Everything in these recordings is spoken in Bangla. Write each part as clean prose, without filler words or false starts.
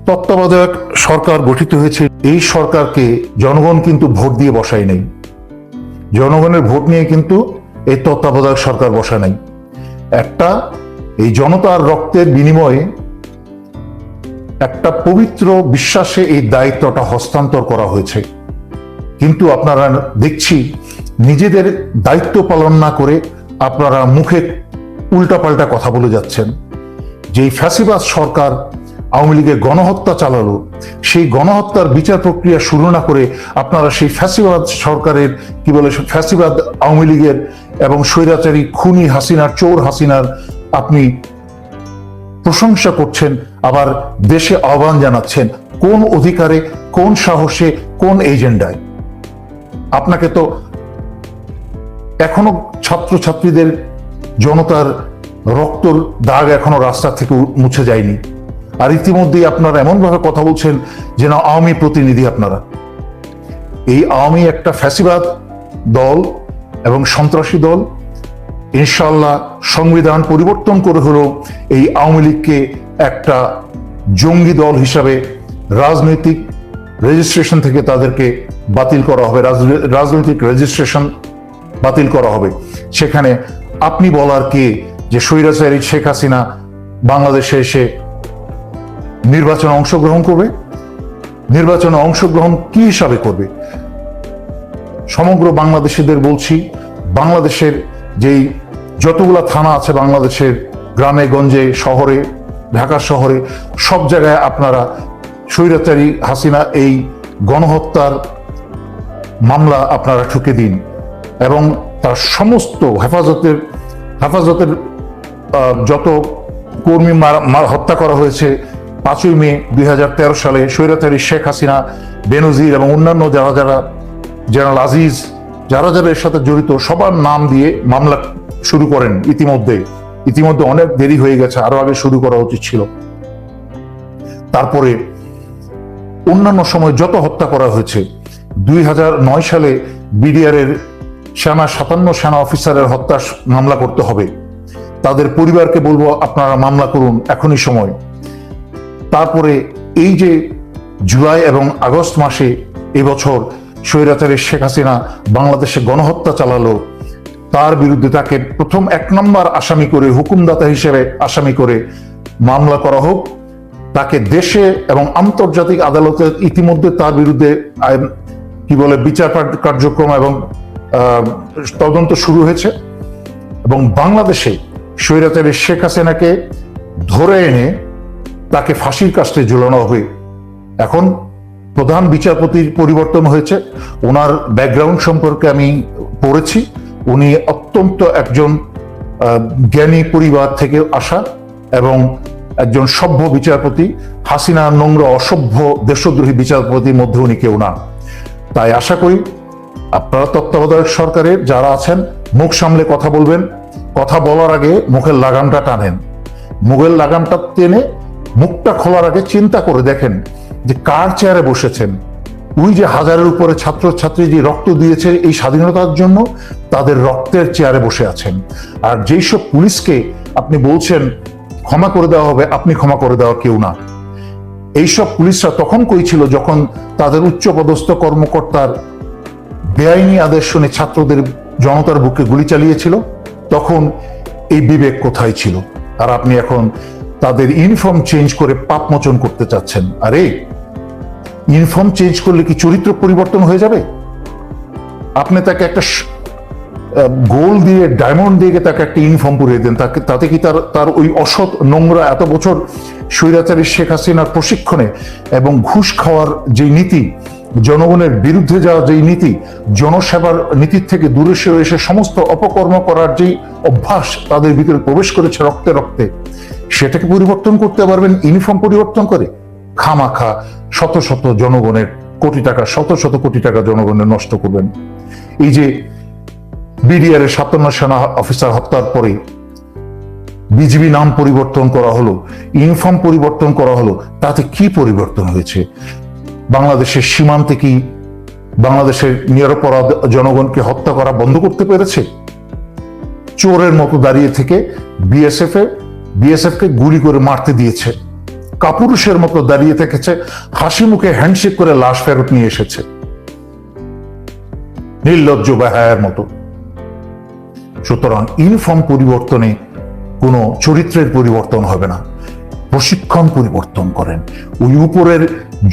তত্ত্বাবধায়ক সরকার গঠিত হয়েছে। এই সরকারকে জনগণ কিন্তু ভোট দিয়ে বসায় নাই, জনগণের ভোট নিয়ে কিন্তু এই তত্ত্বাবধায়ক সরকার বসা নাই। একটা এই জনতার রক্তের বিনিময়ে একটা পবিত্র বিশ্বাসে এই দায়িত্বটা হস্তান্তর করা হয়েছে। কিন্তু আপনারা দেখছি নিজেদের দায়িত্ব পালন না করে আপনারা মুখে উল্টাপাল্টা কথা বলে যাচ্ছেন। যেই ফ্যাসিবাদ সরকার আওয়ামী লীগের গণহত্যা চালালো, সেই গণহত্যার বিচার প্রক্রিয়া শুরু না করে আপনারা সেই ফ্যাসিবাদ সরকারের ফ্যাসিবাদ আওয়ামী লীগের এবং স্বৈরাচারী খুনি হাসিনার, চোর হাসিনার আপনি প্রশংসা করছেন, আবার দেশে আহ্বান জানাচ্ছেন। কোন অধিকারে, কোন সাহসে, কোন এজেন্ডায়? আপনাকে তো এখনো ছাত্রছাত্রীদের জনতার রক্তর দাগ এখনো রাস্তা থেকে মুছে যায়নি, আর ইতিমধ্যেই আপনারা এমনভাবে কথা বলছেন যেন আওয়ামী প্রতিনিধি আপনারা। এই আওয়ামী একটা ফ্যাসিবাদ দল এবং সন্ত্রাসী দল। ইনশাআল্লাহ সংবিধান পরিবর্তন করে হলেও এই আওয়ামী লীগকে একটা জঙ্গি দল হিসাবে রাজনৈতিক রেজিস্ট্রেশন থেকে তাদেরকে বাতিল করা হবে, রাজনৈতিক রেজিস্ট্রেশন বাতিল করা হবে। সেখানে আপনি বলার কে যে স্বৈরাচারী শেখ হাসিনা বাংলাদেশে এসে নির্বাচনে অংশগ্রহণ করবে? নির্বাচনে অংশগ্রহণ কি হিসাবে করবে? সমগ্র বাংলাদেশিদের বলছি, বাংলাদেশের যেই যতগুলা থানা আছে বাংলাদেশের গ্রামে গঞ্জে শহরে, ঢাকা শহরে, সব জায়গায় আপনারা স্বৈরাচারী হাসিনা এই গণহত্যার মামলা আপনারা ঠুকে দিন এবং তার সমস্ত হেফাজতের যত কর্মী হত্যা করা হয়েছে 5ই মে 2013 সালে স্বৈরাচারী শেখ হাসিনা, বেনজির এবং অন্যান্য জেনারেল আজিজ যারা এর সাথে জড়িত সবার নাম দিয়ে মামলা শুরু করেন। ইতিমধ্যে অনেক দেরি হয়ে গেছে, আরো আগে শুরু করা উচিত ছিল। তারপরে অন্যান্য সময় যত হত্যা করা হয়েছে, 2009 সালে বিডিআর এর 57 সেনা অফিসারের হত্যা মামলা করতে হবে। তাদের পরিবারকে বলবো আপনারা মামলা করুন, এখনই সময়। তারপরে এই যে জুলাই এবং আগস্ট মাসে এবছর স্বৈরাচারী শেখ হাসিনা বাংলাদেশে গণহত্যা চালালো, তার বিরুদ্ধে তাকে প্রথম 1 নম্বর আসামি করে, হুকুমদাতা হিসেবে আসামি করে মামলা করা হোক। তাকে দেশে এবং আন্তর্জাতিক আদালতে ইতিমধ্যে তার বিরুদ্ধে বিচার কার্যক্রম এবং তদন্ত শুরু হয়েছে এবং বাংলাদেশে স্বৈরাচারী শেখ হাসিনাকে ধরে এনে তাকে ফাঁসির কাস্টে ঝুলানো হবে। এখন প্রধান বিচারপতির পরিবর্তন হয়েছে, ওনার ব্যাকগ্রাউন্ড সম্পর্কে আমি পড়েছি। উনি অত্যন্ত একজন জ্ঞানী পরিবার থেকে আসা এবং একজন সভ্য বিচারপতি। হাসিনা নোংরা, অসভ্য, দেশদ্রোহী বিচারপতির মধ্যে উনি কেউ না। তাই আশা করি আপনারা তত্ত্বাবধায়ক সরকারের যারা আছেন মুখ সামলে কথা বলবেন। কথা বলার আগে মুখের লাগামটা টানেন, মুখের লাগামটা টেনে মুখটা খোলার আগে চিন্তা করে দেখেন যে কার চেয়ারে বসেছেন। ওই যে হাজারের উপরে ছাত্রছাত্রী যে রক্ত দিয়েছে এই স্বাধীনতার জন্য, তাদের রক্তের চেয়ারে বসে আছেন। আর যেই সব পুলিশকে আপনি বলছেন ক্ষমা করে দেওয়া হবে, আপনি ক্ষমা করে দেওয়া কেউ না। এইসব পুলিশরা তখন কই ছিল যখন তাদের উচ্চপদস্থ কর্মকর্তার বেআইনি আদেশ শুনে ছাত্রদের, জনতার বুকে গুলি চালিয়েছিল? তখন এই বিবেক কোথায় ছিল? আর আপনি এখন তাদের ইউনিফর্ম চেঞ্জ করে পাপ মোচন করতে চাচ্ছেন। আরে ইউনিফর্ম চেঞ্জ করলে কি চরিত্র পরিবর্তন হয়ে যাবে? আপনি তাকে একটা গোল্ড দিয়ে, ডায়মন্ড দিয়ে তাকে একটা ইউনিফর্ম পরিয়ে দেন, তাতে কি তার ওই অসৎ, নোংরা, এত বছর স্বৈরাচারী শেখ হাসিনার প্রশিক্ষণে এবং ঘুষ খাওয়ার যে নীতি, জনগণের বিরুদ্ধে যাওয়ার যেই নীতি, জনসেবার নীতির থেকে দূরে সরে এসে সমস্ত অপকর্ম করার যেই অভ্যাস তাদের ভিতরে প্রবেশ করেছে রক্তে রক্তে, সেটাকে পরিবর্তন করতে পারবেন ইউনিফর্ম পরিবর্তন করে? খামাখা শত শত জনগণের কোটি টাকা, শত শত কোটি টাকা জনগণের নষ্ট করবেন। এই যে বিডিআর এর 57 সেনা অফিসার হত্যার পরে বিজিবি নাম পরিবর্তন করা হলো, ইউনিফর্ম পরিবর্তন করা হলো, তাতে কি পরিবর্তন হয়েছে? বাংলাদেশের সীমান্তে কি বাংলাদেশের নিরপরাধ জনগণকে হত্যা করা বন্ধ করতে পেরেছে? চোরের মতো দাঁড়িয়ে থেকে বিএসএফ কে গুলি করে মারতে দিয়েছে। কাপুরুষের মতো দাঁড়িয়ে থেকেছে, হাসি মুখে হ্যান্ডশেক করে লাশ ফেরত নিয়ে এসেছে, নির্লজ্জ বেহায়ার মতো। সুতরাং ইউনিফর্ম পরিবর্তনে কোনো চরিত্রের পরিবর্তন হবে না, প্রশিক্ষণ পরিবর্তন করেন। ওই উপরের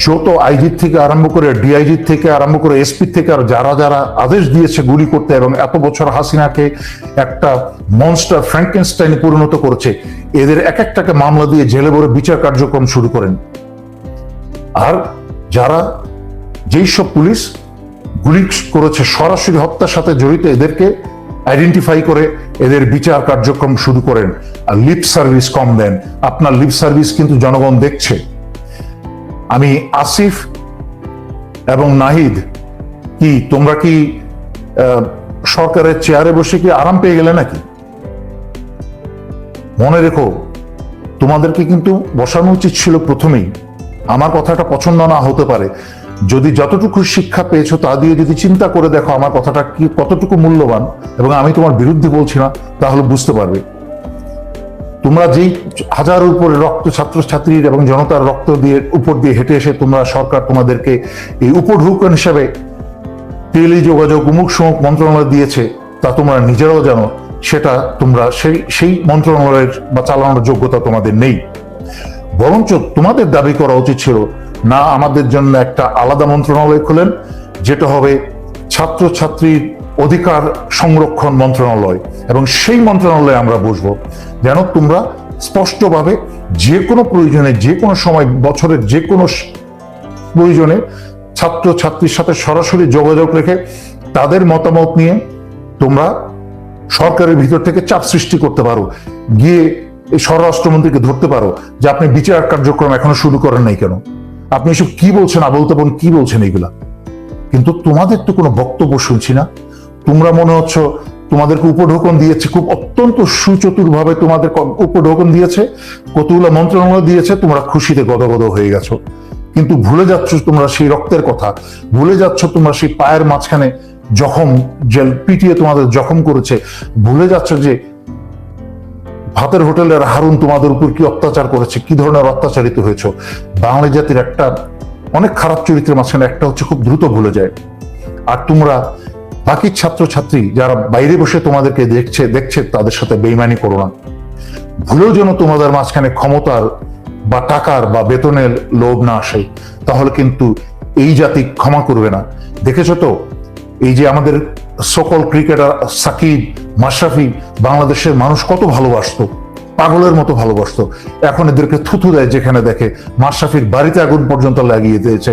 যত আইজি থেকে আরম্ভ করে, ডিআইজি থেকে আরম্ভ করে, এসপি থেকে আর যারা যারা আদেশ দিয়েছে গুলি করতে এবং এত বছর হাসিনাকে একটা মনস্টার ফ্র্যাঙ্কেনস্টাইনে পরিণত করেছে, এদের এক একটাকে মামলা দিয়ে জেলে ভরে বিচার কার্যক্রম শুরু করেন। আর যারা যেই সব পুলিশ গুলি করেছে সরাসরি হত্যার সাথে জড়িত, এদেরকে আইডেন্টিফাই করে এদের বিচার কার্যক্রম শুরু করেন। আর লিপ সার্ভিস কম দেন। আপনার লিপ সার্ভিস কিন্তু জনগণ দেখছে। আমি আসিফ এবং নাহিদ, কি তোমরা কি সরকারের চেয়ারে বসে কি আরাম পেয়ে গেলে নাকি? মনে রেখো, তোমাদেরকে কিন্তু বসানো উচিত ছিল প্রথমেই। আমার কথাটা পছন্দ না হতে পারে, যদি যতটুকু শিক্ষা পেয়েছো তা দিয়ে যদি চিন্তা করে দেখো আমার কথাটা কি কতটুকু মূল্যবান, এবং আমি তোমার বিরুদ্ধে বলছি না, তাহলে বুঝতে পারবে। তোমরা যেই হাজার উপরে রক্ত ছাত্রছাত্রীর এবং জনতার রক্ত দিয়ে উপর দিয়ে হেঁটে এসে তোমরা, সরকার তোমাদেরকে এই উপঢৌকন হিসাবে টেলিযোগাযোগ উমুক সমুক মন্ত্রণালয় দিয়েছে, তা তোমরা নিজেরাও জানো সেটা তোমরা সেই মন্ত্রণালয়ের বা চালানোর যোগ্যতা তোমাদের নেই। বরঞ্চ তোমাদের দাবি করা উচিত ছিল, না আমাদের জন্য একটা আলাদা মন্ত্রণালয় খোলেন, যেটা হবে ছাত্রছাত্রীর অধিকার সংরক্ষণ মন্ত্রণালয়, এবং সেই মন্ত্রণালয়ে আমরা বসবো, যেন তোমরা স্পষ্টভাবে যে কোনো প্রয়োজনে, যে কোনো সময়, বছরের যে কোনো প্রয়োজনে ছাত্রছাত্রীর সাথে সরাসরি যোগাযোগ রেখে তাদের মতামত নিয়ে তোমরা সরকারের ভিতর থেকে চাপ সৃষ্টি করতে পারো, গিয়ে এই স্বরাষ্ট্রমন্ত্রীকে ধরতে পারো যে আপনি বিচার কার্যক্রম এখনো শুরু করেন নাই কেন, আপনি এসব কি বলছেন, আবল তাবল কি বলছেন এগুলা। কিন্তু তোমাদের তো কোনো বক্তব্য শুনছি না। তোমরা মনে হচ্ছে তোমাদেরকে উপঢৌকন দিয়েছে, খুব অত্যন্ত সুচতুর ভাবে তোমাদের উপঢৌকন দিয়েছে, কতগুলো মন্ত্রণালয় দিয়েছে, তোমরা খুশিতে গদগদ হয়ে গেছো। কিন্তু ভুলে যাচ্ছ তোমরা সেই রক্তের কথা, ভুলে যাচ্ছ তোমরা সেই পায়ের মাঝখানে জখম, জেল পিটিয়ে তোমাদের জখম করেছে, ভুলে যাচ্ছ যে ভাতের হোটেলের হারুন তোমাদের উপর কি অত্যাচার করেছে, কি ধরনের অত্যাচারিত হয়েছে। বাঙালি জাতির একটা অনেক খারাপ চরিত্রের মাঝখানে একটা হচ্ছে খুব দ্রুত ভুলে যায়। আর তোমরা বাকি ছাত্রছাত্রী যারা বাইরে বসে তোমাদেরকে দেখছে তাদের সাথে বেইমানি করো না। ভুলেও যেন তোমাদের মাঝখানে ক্ষমতার বা টাকার বা বেতনের লোভ না আসে, তাহলে কিন্তু এই জাতি ক্ষমা করবে না। দেখেছো তো এই যে আমাদের সকল ক্রিকেটার সাকিব, মাশরাফি, বাংলাদেশের মানুষ কত ভালোবাসতো, পাগলের মতো ভালোবাসতো। এখন এদেরকে থুথু দেয় যেখানে দেখে। মাশরাফির বাড়িতে আগুন পর্যন্ত লাগিয়ে দিয়েছে।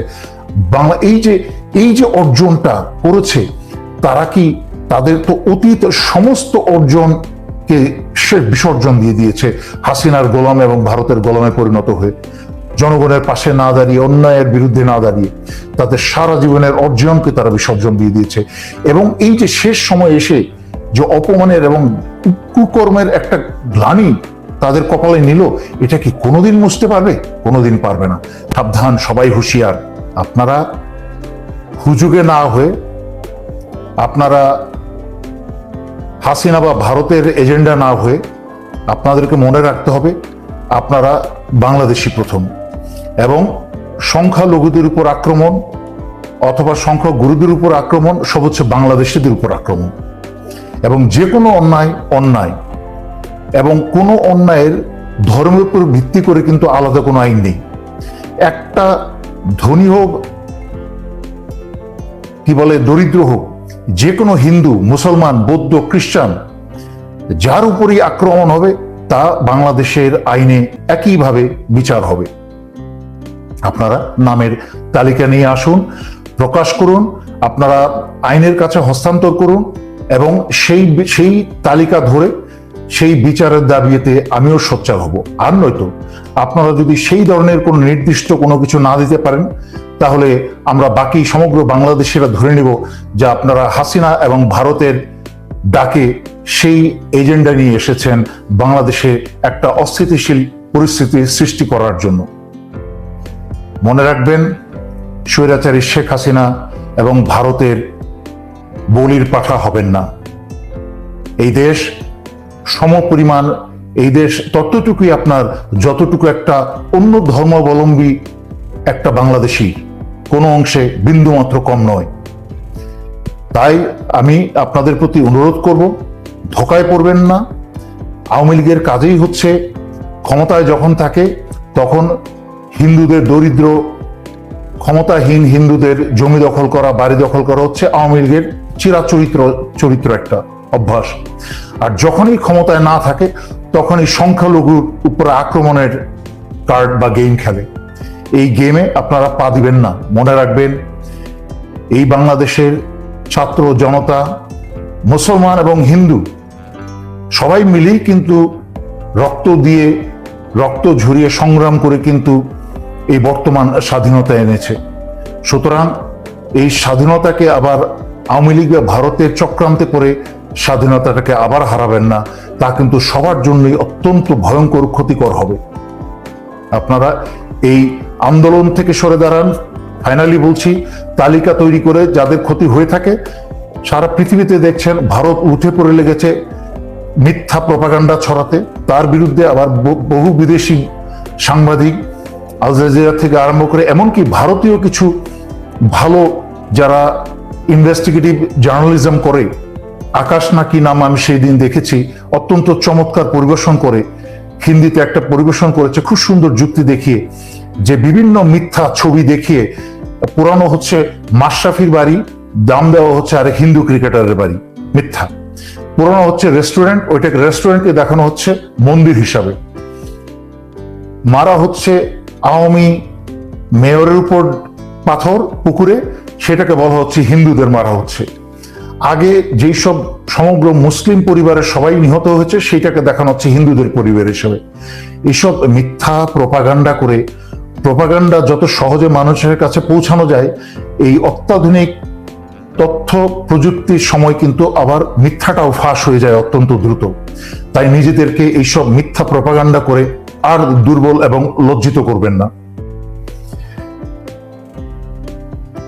বাংলা এই যে অর্জনটা করেছে, তারা কি তাদের তো অতীত সমস্ত অর্জনকে সে বিসর্জন দিয়ে দিয়েছে হাসিনার গোলাম এবং ভারতের গোলামে পরিণত হয়ে, জনগণের পাশে না দাঁড়িয়ে, অন্যায়ের বিরুদ্ধে না দাঁড়িয়ে তাদের সারা জীবনের অর্জনকে তারা বিসর্জন দিয়ে দিয়েছে। এবং এই যে শেষ সময় এসে যে অপমানের এবং কুকর্মের একটা গ্লানি তাদের কপালে নিল, এটা কি কোনোদিন মুছতে পারবে? কোনোদিন পারবে না। সাবধান, সবাই হুঁশিয়ার। আপনারা হুজুগে না হয়ে, আপনারা হাসিনা বা ভারতের এজেন্ডা না হয়ে, আপনাদেরকে মনে রাখতে হবে আপনারা বাংলাদেশি প্রথম। এবং সংখ্যালঘুদের উপর আক্রমণ অথবা সংখ্যাগুরুদের উপর আক্রমণ সব হচ্ছে বাংলাদেশিদের উপর আক্রমণ। এবং যে কোনো অন্যায় এবং কোনো অন্যায়ের ধর্মের উপর ভিত্তি করে কিন্তু আলাদা কোনো আইন নেই। একটা ধনী হোক, কি বলে দরিদ্র হোক, যে কোনো হিন্দু, মুসলমান, বৌদ্ধ, খ্রিস্টান, যার উপরই আক্রমণ হবে তা বাংলাদেশের আইনে একইভাবে বিচার হবে। আপনারা নামের তালিকা নিয়ে আসুন, প্রকাশ করুন, আপনারা আইনের কাছে হস্তান্তর করুন, এবং সেই তালিকা ধরে সেই বিচারের দাবিতে আমিও সোচ্চার হব। আর নয়তো আপনারা যদি সেই ধরনের কোনো নির্দিষ্ট কোনো কিছু না দিতে পারেন, তাহলে আমরা বাকি সমগ্র বাংলাদেশিরা ধরে নিব যে আপনারা হাসিনা এবং ভারতের ডাকে সেই এজেন্ডা নিয়ে এসেছেন বাংলাদেশে একটা অস্থিতিশীল পরিস্থিতি সৃষ্টি করার জন্য। মনে রাখবেন, স্বৈরাচারী শেখ হাসিনা এবং ভারতের বলির পাঠা হবেন না। এই দেশ সমপরিমাণ এই দেশ ততটুকুই আপনার যতটুকু একটা অন্য ধর্মাবলম্বী একটা বাংলাদেশি কোনো অংশে বিন্দুমাত্র কম নয়। তাই আমি আপনাদের প্রতি অনুরোধ করব, ধোঁকায় পড়বেন না। আওয়ামী লীগের কাজেই হচ্ছে ক্ষমতায় যখন থাকে তখন হিন্দুদের দরিদ্র ক্ষমতাহীন হিন্দুদের জমি দখল করা, বাড়ি দখল করা হচ্ছে আওয়ামী লীগের চরিত্র একটা অভ্যাস। আর যখনই ক্ষমতায় না থাকে তখনই সংখ্যালঘুর উপরে আক্রমণের কার্ড বা গেম খেলে। এই গেমে আপনারা পা দিবেন না। মনে রাখবেন, এই বাংলাদেশের ছাত্র জনতা, মুসলমান এবং হিন্দু সবাই মিলেই কিন্তু রক্ত ঝরিয়ে সংগ্রাম করে কিন্তু এই বর্তমান স্বাধীনতা এনেছে। সুতরাং এই স্বাধীনতাকে আবার আওয়ামী লীগ বা ভারতের চক্রান্তে করে স্বাধীনতাটাকে আবার হারাবেন না। তা কিন্তু সবার জন্যই অত্যন্ত ভয়ঙ্কর ক্ষতিকর হবে। আপনারা এই আন্দোলন থেকে সরে দাঁড়ান। ফাইনালি বলছি, তালিকা তৈরি করে যাদের ক্ষতি হয়ে থাকে, সারা পৃথিবীতে দেখছেন ভারত উঠে পড়ে লেগেছে মিথ্যা প্রপাগান্ডা ছড়াতে। তার বিরুদ্ধে আবার বহু বিদেশি সাংবাদিক, আল জাজিরা থেকে আরম্ভ করে এমনকি ভারতীয় কিছু ভালো যারা ইনভেস্টিগেটিভ জার্নালিজম করে, আকাশ নাকি নাম আমি সেই দিন দেখেছি, অত্যন্ত চমৎকার পরিবেশন করে, হিন্দিতে একটা পরিবেশন করেছে খুব সুন্দর যুক্তি দেখিয়ে, যে বিভিন্ন মিথ্যা ছবি দেখিয়ে পুরানো হচ্ছে মাশরাফির বাড়ি, দাম দেওয়া হচ্ছে আরেক হিন্দু ক্রিকেটারের বাড়ি। মিথ্যা। পুরানো হচ্ছে রেস্টুরেন্ট, ওইটাকে রেস্টুরেন্টকে দেখানো হচ্ছে মন্দির হিসাবে। মারা হচ্ছে আওয়ামী মেয়রের উপর পাথর পুকুরে, সেটাকে বলা হচ্ছে হিন্দুদের মারা হচ্ছে। আগে যেই সব সমগ্র মুসলিম পরিবারের সবাই নিহত হয়েছে সেইটাকে দেখানো হচ্ছে হিন্দুদের পরিবার হিসেবে। এইসব মিথ্যা প্রপাগান্ডা করে, প্রপাগান্ডা যত সহজে মানুষের কাছে পৌঁছানো যায়, এই অত্যাধুনিক তথ্য প্রযুক্তির সময় কিন্তু আবার মিথ্যাটাও ফাঁস হয়ে যায় অত্যন্ত দ্রুত। তাই নিজেদেরকে এইসব মিথ্যা প্রপাগান্ডা করে আর দুর্বল এবং লজ্জিত করবেন না।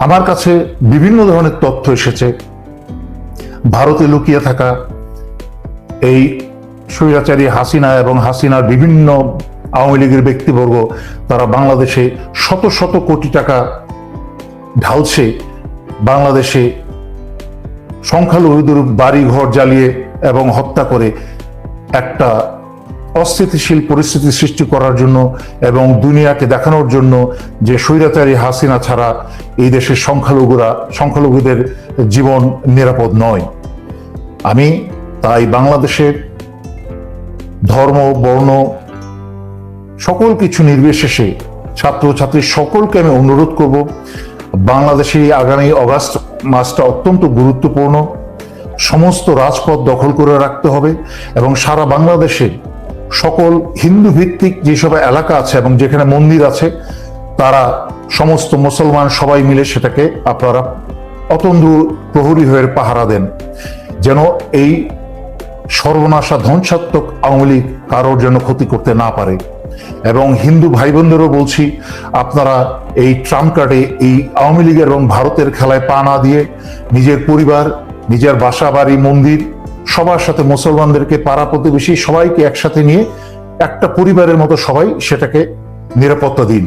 আমার কাছে বিভিন্ন ধরনের তথ্য এসেছে ভারতে লুকিয়ে থাকা এই স্বৈরাচারী হাসিনা এবং হাসিনার বিভিন্ন আওয়ামী লীগের ব্যক্তিবর্গ, তারা বাংলাদেশে শত শত কোটি টাকা ঢালছে, বাংলাদেশে সংখ্যালঘুদের বাড়ি ঘর জ্বালিয়ে এবং হত্যা করে একটা অস্থিতিশীল পরিস্থিতি সৃষ্টি করার জন্য এবং দুনিয়াকে দেখানোর জন্য যে স্বৈরাচারী হাসিনা ছাড়া এই দেশের সংখ্যালঘুদের জীবন নিরাপদ নয়। আমি তাই বাংলাদেশের ধর্ম, বর্ণ সকল কিছু নির্বিশেষে ছাত্রছাত্রী সকলকে আমি অনুরোধ করব, বাংলাদেশে আগামী অগাস্ট মাসটা অত্যন্ত গুরুত্বপূর্ণ। সমস্ত রাজপথ দখল করে রাখতে হবে এবং সারা বাংলাদেশে সকল হিন্দু ভিত্তিক যেসব এলাকা আছে এবং যেখানে মন্দির আছে, তারা সমস্ত মুসলমান সবাই মিলে সেটাকে আপনারা অতন্দ্র প্রহরী হয়ে পাহারা দেন, যেন এই সর্বনাশা ধ্বংসাত্মক আওয়ামী লীগ কারোর যেন ক্ষতি করতে না পারে। এবং হিন্দু ভাই বোনদেরও বলছি, আপনারা এই ট্রাম্প কার্ডে এই আওয়ামী লীগের এবং ভারতের খেলায় পা না দিয়ে নিজের পরিবার, নিজের বাসা বাড়ি, মন্দির সবার সাথে, মুসলমানদেরকে, পাড়া প্রতিবেশী সবাইকে একসাথে নিয়ে একটা পরিবারের মতো সবাই সেটাকে নিরাপত্তা দিন।